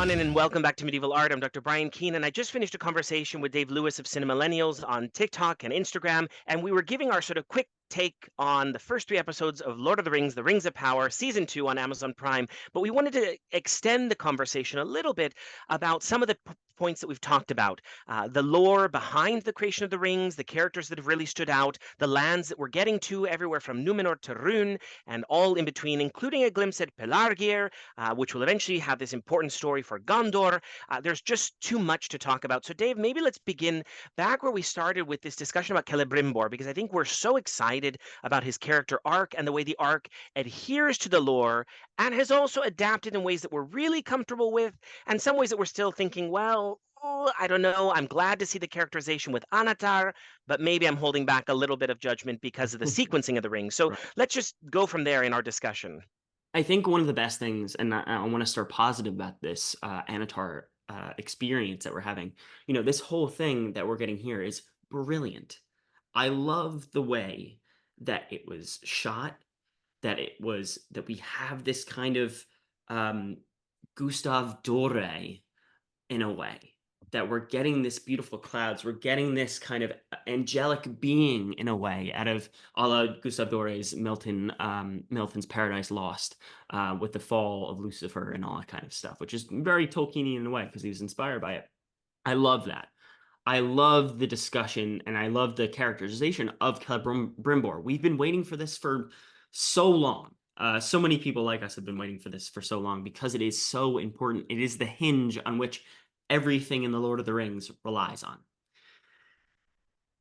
everyone, and welcome back to Medieval Art. I'm Dr. Brian Keene, and I just finished a conversation with Dave Lewis of Cinemillennials on TikTok and Instagram, and we were giving our sort of quick take on the first three episodes of Lord of the Rings, The Rings of Power, Season 2 on Amazon Prime. But we wanted to extend the conversation a little bit about some of the points that we've talked about. The lore behind the creation of the rings, the characters that have really stood out, the lands that we're getting to, everywhere from Numenor to Rhûn, and all in between, including a glimpse at Pelargir, which will eventually have this important story for Gondor. There's just too much to talk about. So, Dave, maybe let's begin back where we started with this discussion about Celebrimbor, because I think we're so excited about his character arc and the way the arc adheres to the lore and has also adapted in ways that we're really comfortable with, and some ways that we're still thinking, well, oh, I don't know. I'm glad to see the characterization with Anatar, but maybe I'm holding back a little bit of judgment because of the sequencing of the rings. So Right. let's just go from there in our discussion. I think one of the best things, and I want to start positive about this Anatar experience that we're having. This whole thing that we're getting here is brilliant. I love the way that it was shot, that we have this kind of um, Gustav Doré in a way, that we're getting this beautiful clouds, we're getting this kind of angelic being in a way out of a la Gustave Doré's Milton's Paradise Lost, with the fall of Lucifer and all that kind of stuff, which is very Tolkienian in a way because he was inspired by it. I love that. I love the discussion and I love the characterization of Celebrimbor. We've been waiting for this for so long. So many people like us have been waiting for this for so long because it is so important. It is the hinge on which everything in the Lord of the Rings relies on.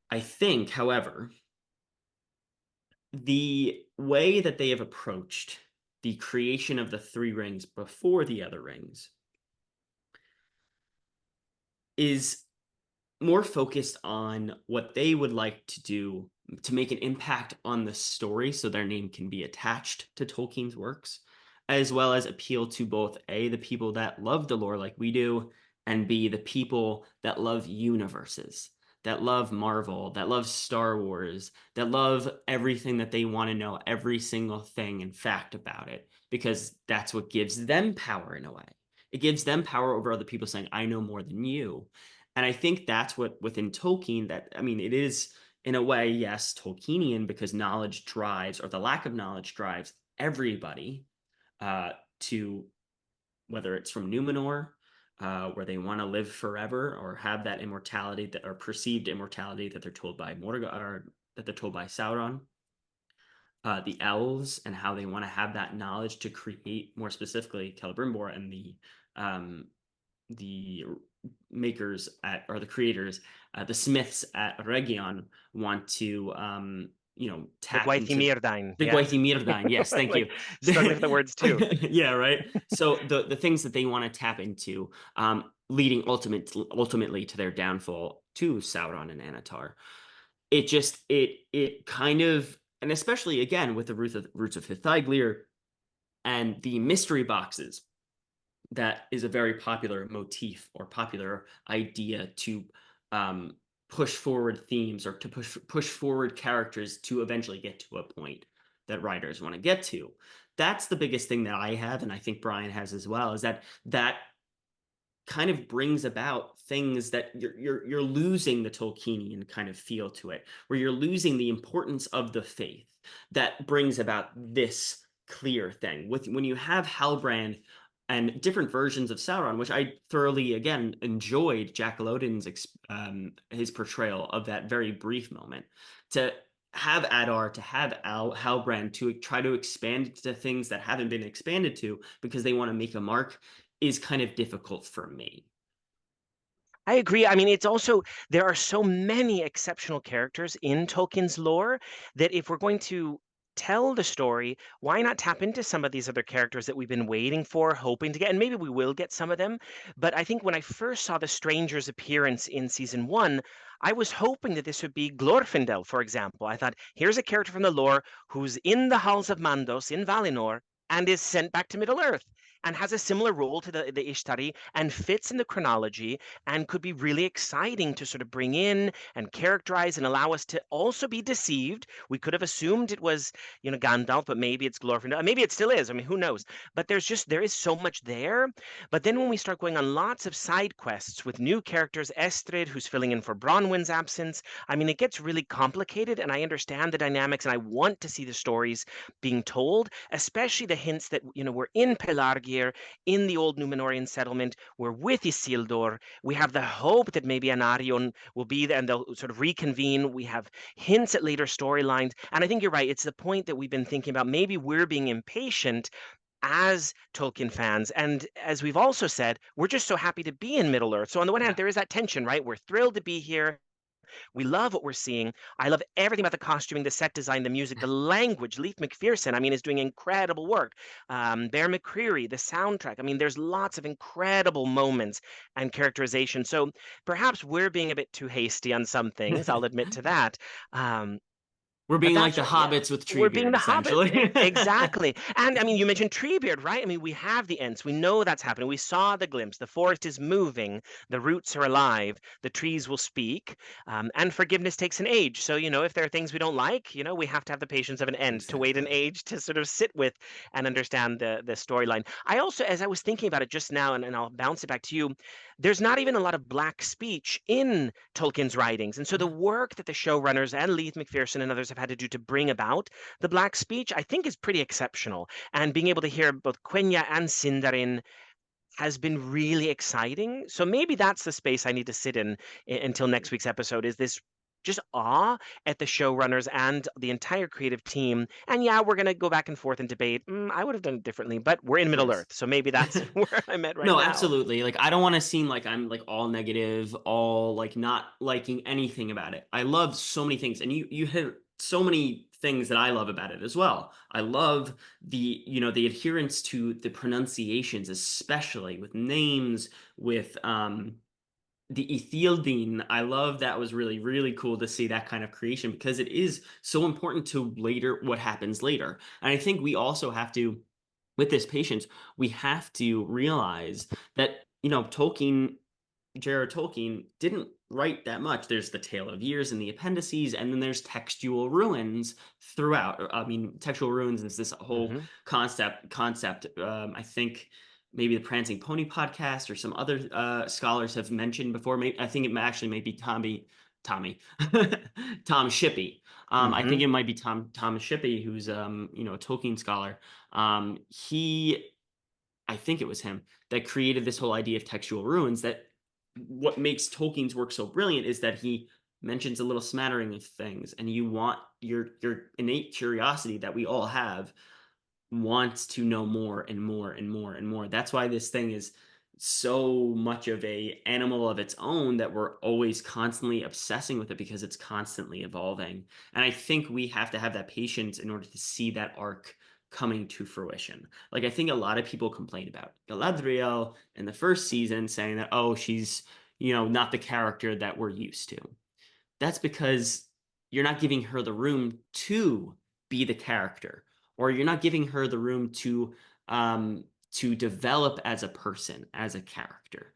I think, however, the way that they have approached the creation of the three rings before the other rings is more focused on what they would like to do to make an impact on the story so their name can be attached to Tolkien's works, as well as appeal to both A, the people that love the lore like we do, and B, the people that love universes, that love Marvel, that love Star Wars, that love everything that they want to know, every single thing and fact about it, because that's what gives them power in a way. It gives them power over other people saying, I know more than you. And I think that's what within Tolkien that I mean, it is in a way, yes, Tolkienian because knowledge drives, or the lack of knowledge drives everybody to whether it's from Numenor, where they want to live forever or have that immortality that or perceived immortality that they're told by Morgoth or that they're told by Sauron. The elves and how they want to have that knowledge to create more specifically Celebrimbor and the makers at or the creators, the smiths at Region want to The tap Gwaith i into Mírdain, the yeah. Gwaith Mirdain. Yes, thank Like, you. struggling for the words too. Yeah, right. So the things that they want to tap into, leading ultimately to their downfall to Sauron and Anatar. It kind of, and especially again with the roots of Hithaglir and the mystery boxes, that is a very popular motif or popular idea to um, push forward themes or to push forward characters to eventually get to a point that writers want to get to. That's the biggest thing that I have, and I think Brian has as well, is that kind of brings about things that you're losing the Tolkienian kind of feel to it, where you're losing the importance of the faith that brings about this clear thing. With when you have Halbrand and different versions of Sauron, which I thoroughly again enjoyed Jack Lowden's his portrayal of that very brief moment. To have Adar, to have Halbrand to try to expand to things that haven't been expanded to because they want to make a mark is kind of difficult for me. I agree. I mean, it's also there are so many exceptional characters in Tolkien's lore that if we're going to tell the story, why not tap into some of these other characters that we've been waiting for, hoping to get, and maybe we will get some of them. But I think when I first saw the stranger's appearance in season one, I was hoping that this would be Glorfindel, for example. I thought, here's a character from the lore who's in the halls of Mandos in Valinor and is sent back to Middle Earth. and has a similar role to the Ishtari and fits in the chronology and could be really exciting to sort of bring in and characterize and allow us to also be deceived. We could have assumed it was, Gandalf, but maybe it's Glorfindel. Maybe it still is. I mean, who knows? But there is so much there. But then when we start going on lots of side quests with new characters, Estrid, who's filling in for Bronwyn's absence, I mean, it gets really complicated, and I understand the dynamics, and I want to see the stories being told, especially the hints that, we're in Pelargir, in the old Numenorian settlement, we're with Isildur, we have the hope that maybe Anarion will be there and they'll sort of reconvene. We have hints at later storylines. And I think you're right. It's the point that we've been thinking about. Maybe we're being impatient as Tolkien fans. And as we've also said, we're just so happy to be in Middle Earth. So on the one hand, Yeah. there is that tension, right? We're thrilled to be here. We love what we're seeing. I love everything about the costuming, the set design, the music, the language. Leif McPherson, I mean, is doing incredible work. Bear McCreary, the soundtrack. I mean, there's lots of incredible moments and characterization. So perhaps we're being a bit too hasty on some things. I'll admit to that. Um, We're but being like that's the right. Yeah, hobbits with we're being Treebeard, the hobbits. essentially. Exactly. And I mean, you mentioned Treebeard, right? I mean, we have the Ents. We know that's happening. We saw the glimpse. The forest is moving. The roots are alive. The trees will speak. And forgiveness takes an age. So, if there are things we don't like, we have to have the patience of an Ent to wait an Exactly. age to sort of sit with and understand the storyline. I also, as I was thinking about it just now, and I'll bounce it back to you, there's not even a lot of black speech in Tolkien's writings. And so the Yeah. work that the showrunners and Leith McPherson and others have had to do to bring about the black speech, I think is pretty exceptional. And being able to hear both Quenya and Sindarin has been really exciting. So maybe that's the space I need to sit in until next week's episode is this just awe at the showrunners and the entire creative team. And yeah, we're going to go back and forth and debate. I would have done it differently, but we're in Middle Nice. Earth. So maybe that's where I'm at right No, now. absolutely. Like, I don't want to seem like I'm like all negative, all like not liking anything about it. I love so many things, and you hit so many things that I love about it as well. I love the adherence to the pronunciations, especially with names, with the Ethildine. I love that. Was really, really cool to see that kind of creation because it is so important to later what happens later. And I think we also have to, with this patience, we have to realize that, Tolkien, J.R.R. Tolkien didn't write that much. There's the Tale of Years and the Appendices, and then there's textual ruins throughout. I mean, textual ruins is this whole Hmm. concept. I think maybe the Prancing Pony podcast or some other scholars have mentioned before. Maybe I think it actually may be Tommy, Tom Shippey. I think Hmm. it might be Thomas Shippey, who's a Tolkien scholar. He I think it was him that created this whole idea of textual ruins. That what makes Tolkien's work so brilliant is that he mentions a little smattering of things, and you want your innate curiosity that we all have wants to know more and more and more and more. That's why this thing is so much of a animal of its own that we're always constantly obsessing with it because it's constantly evolving. And I think we have to have that patience in order to see that arc coming to fruition. Like, I think a lot of people complain about Galadriel in the first season saying that, oh, she's, not the character that we're used to. That's because you're not giving her the room to be the character, or you're not giving her the room to develop as a person, as a character.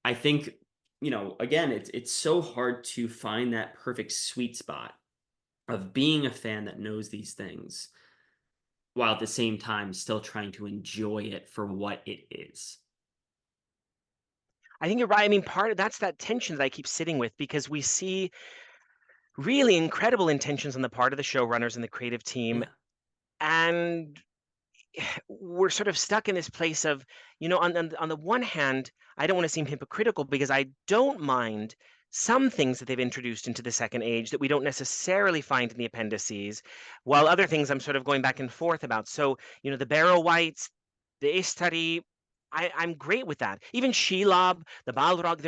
I think, again, it's so hard to find that perfect sweet spot of being a fan that knows these things while at the same time still trying to enjoy it for what it is. I think you're right. I mean, part of that's that tension that I keep sitting with because we see really incredible intentions on the part of the showrunners and the creative team. Yeah. And we're sort of stuck in this place of, on the one hand, I don't want to seem hypocritical because I don't mind some things that they've introduced into the second age that we don't necessarily find in the appendices, while other things I'm sort of going back and forth about. So, the Barrow Whites, the Istari. I'm great with that. Even Shelob, the Balrog,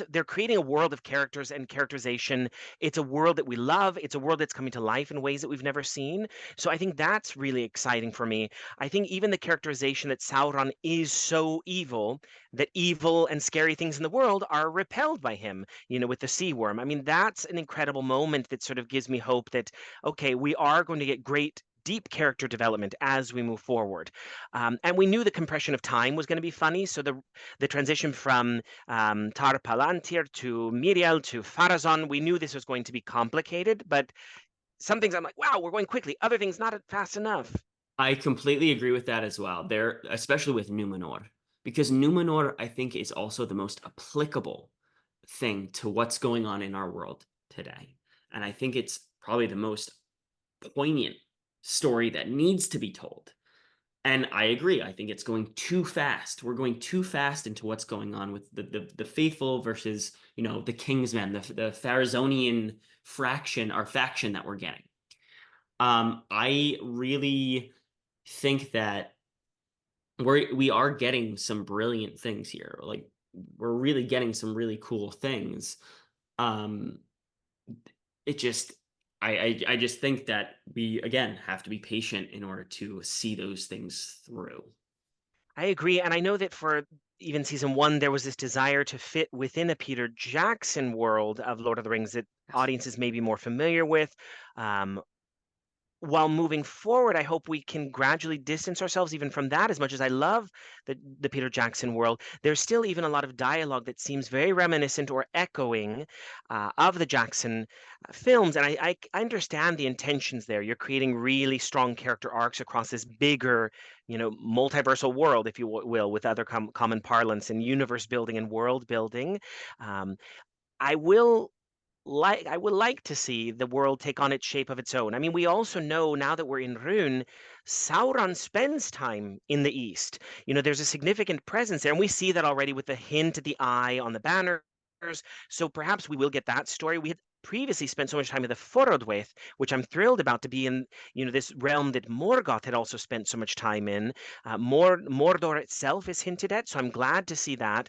they're creating a world of characters and characterization. It's a world that we love. It's a world that's coming to life in ways that we've never seen. So I think that's really exciting for me. I think even the characterization that Sauron is so evil that evil and scary things in the world are repelled by him, with the sea worm. I mean, that's an incredible moment that sort of gives me hope that, okay, we are going to get great deep character development as we move forward. And we knew the compression of time was going to be funny. So the transition from Tar Palantir to Miriel to Farazan, we knew this was going to be complicated, but some things I'm like, wow, we're going quickly. Other things not fast enough. I completely agree with that as well. There, especially with Numenor, because Numenor, I think, is also the most applicable thing to what's going on in our world today. And I think it's probably the most poignant story that needs to be told. And I agree. I think it's going too fast. We're going too fast into what's going on with the faithful versus, the Kingsmen, the Pharazonian fraction or faction that we're getting. I really think that we are getting some brilliant things here. Like, we're really getting some really cool things. Um, it just I just think that we again have to be patient in order to see those things through. I agree. And I know that for even season one, there was this desire to fit within a Peter Jackson world of Lord of the Rings that Yes. audiences may be more familiar with. Um, while moving forward, I hope we can gradually distance ourselves even from that. As much as I love the Peter Jackson world, there's still even a lot of dialogue that seems very reminiscent or echoing of the Jackson films. And I understand the intentions there. You're creating really strong character arcs across this bigger, multiversal world, if you will, with other common parlance and universe building and world building. Um, I will I would like to see the world take on its shape of its own. I mean, we also know now that we're in Rune, Sauron spends time in the east. There's a significant presence there, and we see that already with the hint at the eye on the banners. So perhaps we will get that story. We had previously spent so much time with the Forodwaith, which I'm thrilled about to be in, this realm that Morgoth had also spent so much time in. Mordor itself is hinted at, so I'm glad to see that.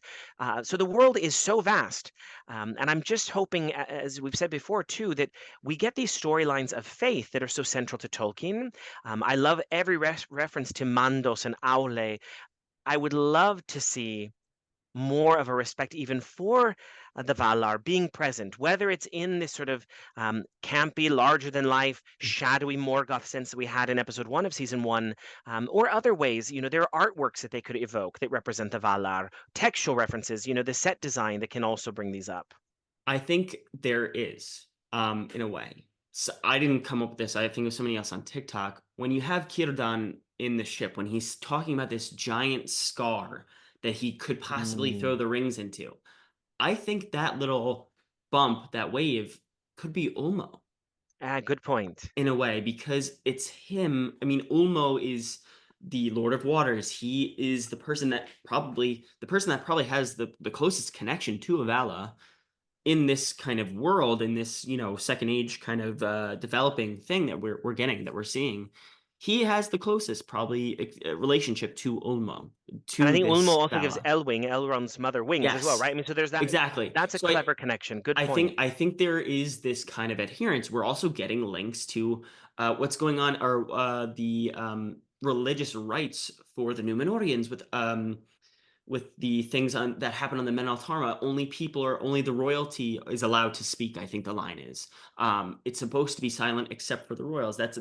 So the world is so vast. And I'm just hoping, as we've said before, too, that we get these storylines of faith that are so central to Tolkien. I love every reference to Mandos and Aule. I would love to see more of a respect even for the Valar being present, whether it's in this sort of campy, larger than life, shadowy Morgoth sense that we had in episode one of season one, or other ways. There are artworks that they could evoke that represent the Valar, textual references, the set design that can also bring these up. I think there is, in a way. So I didn't come up with this. I think it was somebody else on TikTok. When you have Círdan in the ship, when he's talking about this giant scar that he could possibly throw Mm. the rings into, I think that little bump, that wave, could be Ulmo Good point. in a way because it's him. I mean, Ulmo is the Lord of Waters. He is the person that probably has the closest connection to Avala in this kind of world, in this, second age kind of developing thing that we're getting, that we're seeing. He has the closest probably relationship to Ulmo, And I to think Ulmo this also gives Vala. Elrond's mother wings as well, Yes, right? I mean, so there's that. exactly. That's a So I clever connection. Good I think point. I think there is this kind of adherence. We're also getting links to what's going on, or the religious rites for the Numenorians with the things that happen on the Menaltarma. Only the royalty is allowed to speak. I think the line is. It's supposed to be silent except for the royals. That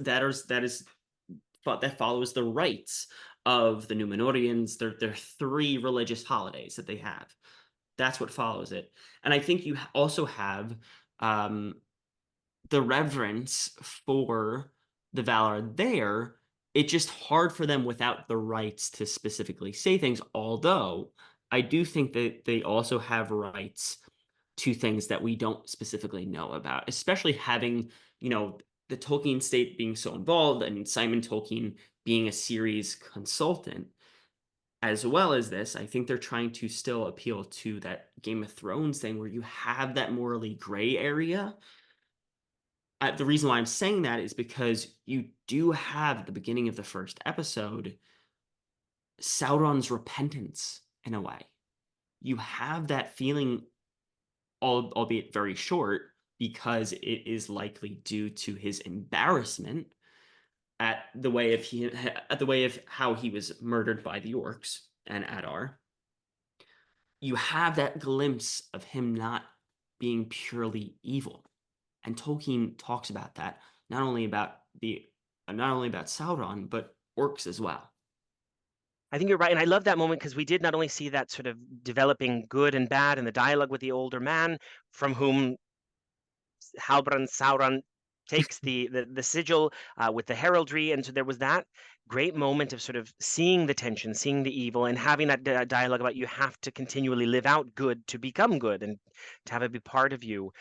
follows the rites of the Numenorians. There are three religious holidays that they have. That's what follows it. And I think you also have um, the reverence for the Valar there. It's just hard for them without the rights to specifically say things. Although I do think that they also have rights to things that we don't specifically know about, especially having, the Tolkien state being so involved and Simon Tolkien being a series consultant. As well as this, I think they're trying to still appeal to that Game of Thrones thing where you have that morally gray area. The reason why I'm saying that is because you do have at the beginning of the first episode Sauron's repentance in a way. You have that feeling, albeit very short, because it is likely due to his embarrassment at the way of how he was murdered by the orcs and Adar. You have that glimpse of him not being purely evil. And Tolkien talks about that, not only about the not only about Sauron, but orcs as well. I think you're right, and I love that moment because we did not only see that sort of developing good and bad and the dialogue with the older man from whom Halbrand Sauron takes the sigil with the heraldry, and so there was that great moment of sort of seeing the tension, seeing the evil, and having that dialogue about you have to continually live out good to become good and to have it be part of you.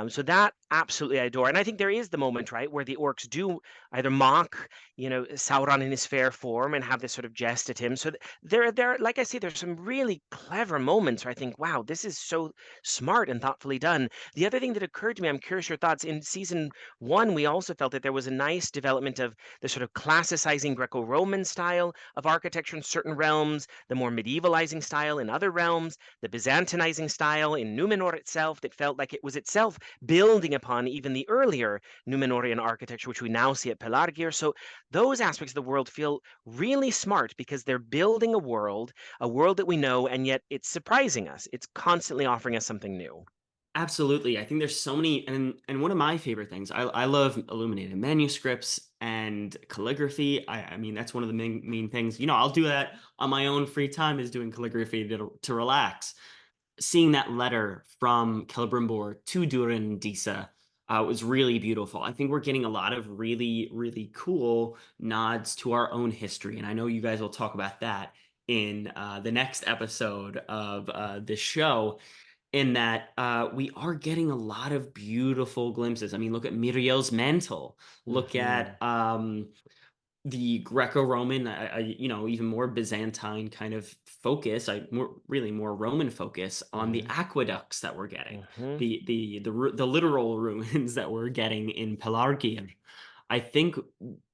So that absolutely I adore, and I think there is the moment right where the orcs do either mock, Sauron in his fair form and have this sort of jest at him. So there, like I say, there's some really clever moments where I think, wow, this is so smart and thoughtfully done. The other thing that occurred to me, I'm curious your thoughts. In season one, we also felt that there was a nice development of the sort of classicizing Greco-Roman style of architecture in certain realms, the more medievalizing style in other realms, the Byzantinizing style in Numenor itself that felt like it was itself building upon even the earlier Numenorian architecture, which we now see at Pelargir. So those aspects of the world feel really smart because they're building a world that we know, and yet it's surprising us. It's constantly offering us something new. Absolutely. I think there's so many, and one of my favorite things, I love illuminated manuscripts and calligraphy. I mean, that's one of the main things. I'll do that on my own free time, is doing calligraphy to relax. Seeing that letter from Celebrimbor to Durin Disa was really beautiful. I think we're getting a lot of really, really cool nods to our own history. And I know you guys will talk about that in the next episode of this show, in that we are getting a lot of beautiful glimpses. I mean, look at Miriel's mantle. Look Hmm. at the Greco-Roman, even more Byzantine kind of focus, really more Roman focus on the Hmm. aqueducts that we're getting, Hmm. the literal ruins that we're getting in Pelargir. I think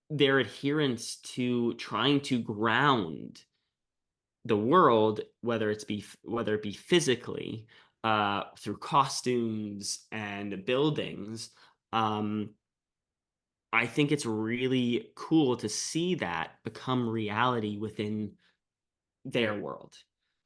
their adherence to trying to ground the world, whether it be physically, through costumes and buildings, um, I think it's really cool to see that become reality within their world.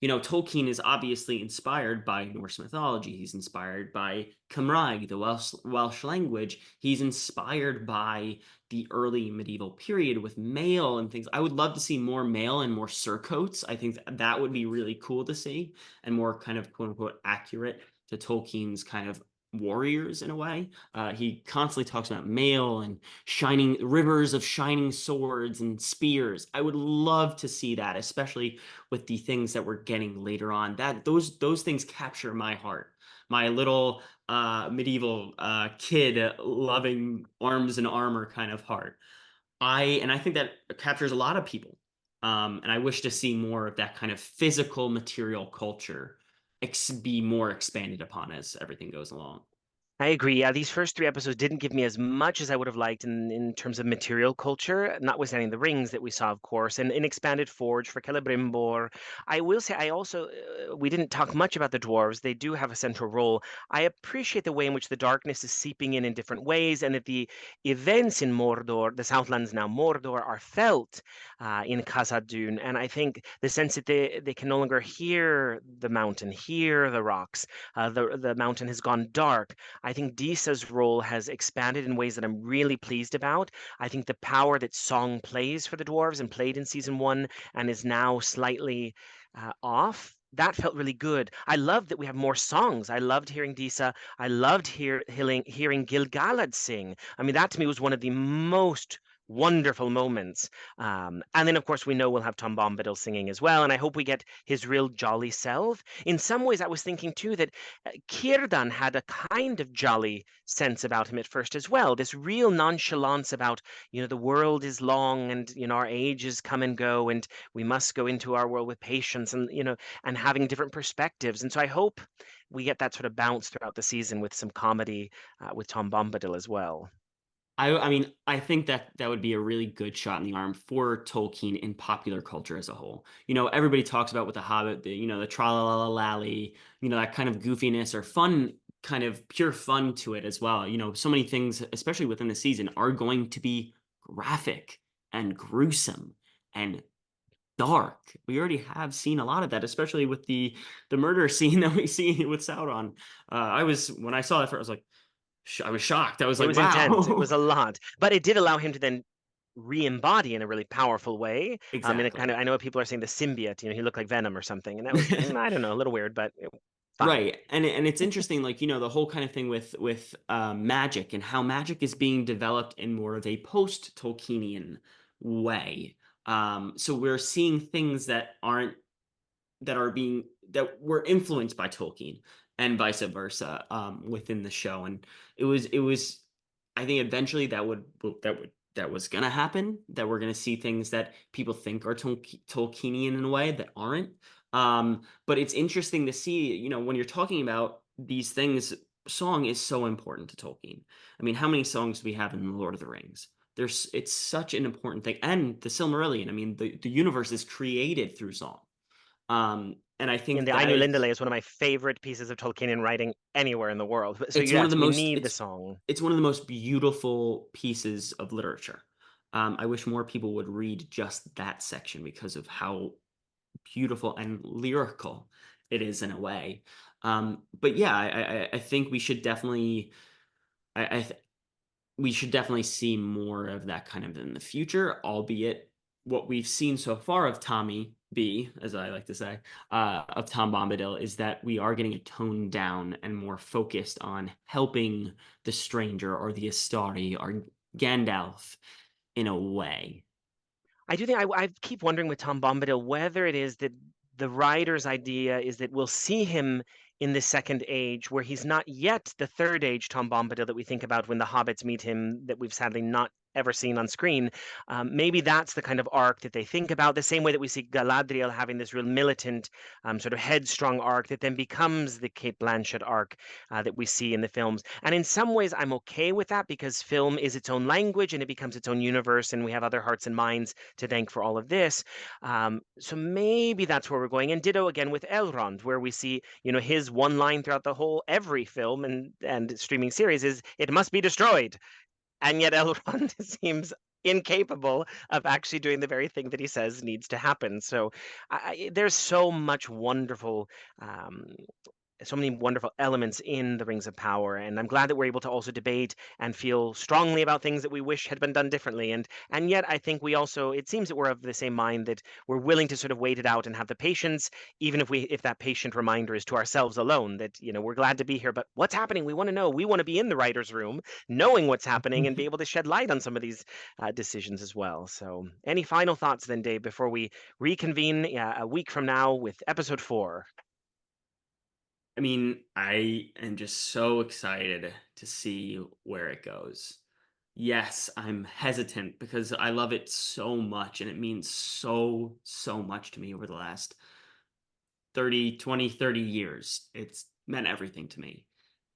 Tolkien is obviously inspired by Norse mythology. He's inspired by Cymraeg, the Welsh language. He's inspired by the early medieval period with mail and things. I would love to see more mail and more surcoats. I think that would be really cool to see, and more kind of quote unquote accurate to Tolkien's kind of warriors in a way. He constantly talks about mail and shining rivers of shining swords and spears. I would love to see that, especially with the things that we're getting later on. That those things capture my heart. My little medieval kid loving arms and armor kind of heart. I think that captures a lot of people. And I wish to see more of that kind of physical material culture be more expanded upon as everything goes along. I agree. Yeah, these first three episodes didn't give me as much as I would have liked in terms of material culture, notwithstanding the rings that we saw, of course, and an expanded forge for Celebrimbor. I will say, I also, we didn't talk much about the dwarves. They do have a central role. I appreciate the way in which the darkness is seeping in different ways, and that the events in Mordor, the Southlands now Mordor, are felt in Khazad-dûm. And I think the sense that they can no longer hear the mountain, hear the rocks. The mountain has gone dark. I think Disa's role has expanded in ways that I'm really pleased about. I think the power that song plays for the dwarves and played in season one and is now slightly off. That felt really good. I love that we have more songs. I loved hearing Disa. I loved hearing Gil-galad sing. I mean, that to me was one of the most wonderful moments. And then, of course, we know we'll have Tom Bombadil singing as well. And I hope we get his real jolly self. In some ways, I was thinking too that Círdan had a kind of jolly sense about him at first as well. This real nonchalance about, the world is long and, our ages come and go and we must go into our world with patience and, and having different perspectives. And so I hope we get that sort of bounce throughout the season with some comedy with Tom Bombadil as well. I mean, I think that that would be a really good shot in the arm for Tolkien in popular culture as a whole. Everybody talks about with the Hobbit, the tra-la-la-lally, that kind of goofiness or fun, kind of pure fun to it as well. So many things, especially within the season, are going to be graphic and gruesome and dark. We already have seen a lot of that, especially with the murder scene that we see with Sauron. When I saw that, first, I was like, I was shocked. I was It like, was intense. It was wow. a lot, but it did allow him to then re-embody in a really powerful way. In a kind Exactly. of, I know people are saying the symbiote, he looked like Venom or something, and that was, I don't know, a little weird, but fine. Right, and it's interesting, like, the whole kind of thing with magic and how magic is being developed in more of a post-Tolkienian way. So we're seeing things that were influenced by Tolkien and vice versa, within the show, and it was I think eventually that was gonna happen, that we're gonna see things that people think are Tolkienian in a way that aren't. But it's interesting to see, when you're talking about these things, song is so important to Tolkien. I mean, how many songs do we have in The Lord of the Rings? It's such an important thing, and the Silmarillion. I mean, the universe is created through song. And I And think the that Ainu is Lindale is one of my favorite pieces of Tolkienian writing anywhere in the world. So it's one of yes, the we most need the song. it's one of the most beautiful pieces of literature. I wish more people would read just that section because of how beautiful and lyrical it is in a way. But yeah, I think I, I we should definitely see more of that kind of in the future, albeit what we've seen so far of Tommy B, as I like to say, of Tom Bombadil, is that we are getting a toned down and more focused on helping the stranger or the Astari or Gandalf in a way. I do think I keep wondering with Tom Bombadil whether it is that the writer's idea is that we'll see him in the second age, where he's not yet the third age Tom Bombadil that we think about when the hobbits meet him, that we've sadly not ever seen on screen. Maybe that's the kind of arc that they think about, the same way that we see Galadriel having this real militant, sort of headstrong arc that then becomes the Kate Blanchett arc that we see in the films. And in some ways, I'm okay with that because film is its own language and it becomes its own universe, and we have other hearts and minds to thank for all of this. So maybe that's where we're going. And ditto again with Elrond, where we see, his one line throughout the whole every film and streaming series is "It must be destroyed," and yet Elrond seems incapable of actually doing the very thing that he says needs to happen. So there's um, so many wonderful elements in the Rings of Power, and I'm glad that we're able to also debate and feel strongly about things that we wish had been done differently. And yet, I think we also, it seems that we're of the same mind, that we're willing to sort of wait it out and have the patience, even if that patient reminder is to ourselves alone, that we're glad to be here, but what's happening? We want to know. We want to be in the writer's room, knowing what's happening, and be able to shed light on some of these decisions as well. So, any final thoughts then, Dave, before we reconvene a week from now with episode 4? I mean, I am just so excited to see where it goes. Yes, I'm hesitant because I love it so much and it means so, so much to me over the last 30 years. It's meant everything to me.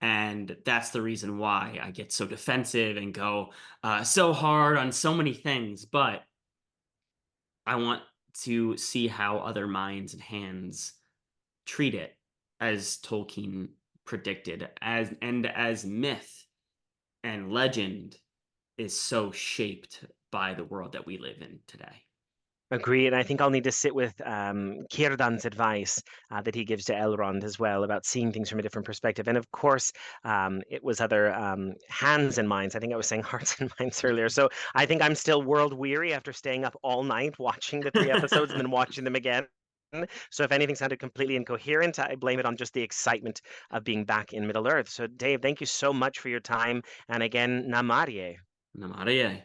And that's the reason why I get so defensive and go so hard on so many things. But I want to see how other minds and hands treat it as Tolkien predicted, as myth and legend is so shaped by the world that we live in today. Agree, and I think I'll need to sit with Círdan's advice that he gives to Elrond as well about seeing things from a different perspective. And of course, it was other hands and minds. I think I was saying hearts and minds earlier. So I think I'm still world weary after staying up all night watching the 3 episodes and then watching them again. So if anything sounded completely incoherent, I blame it on just the excitement of being back in Middle Earth. So Dave, thank you so much for your time. And again, Namarie. Namaste.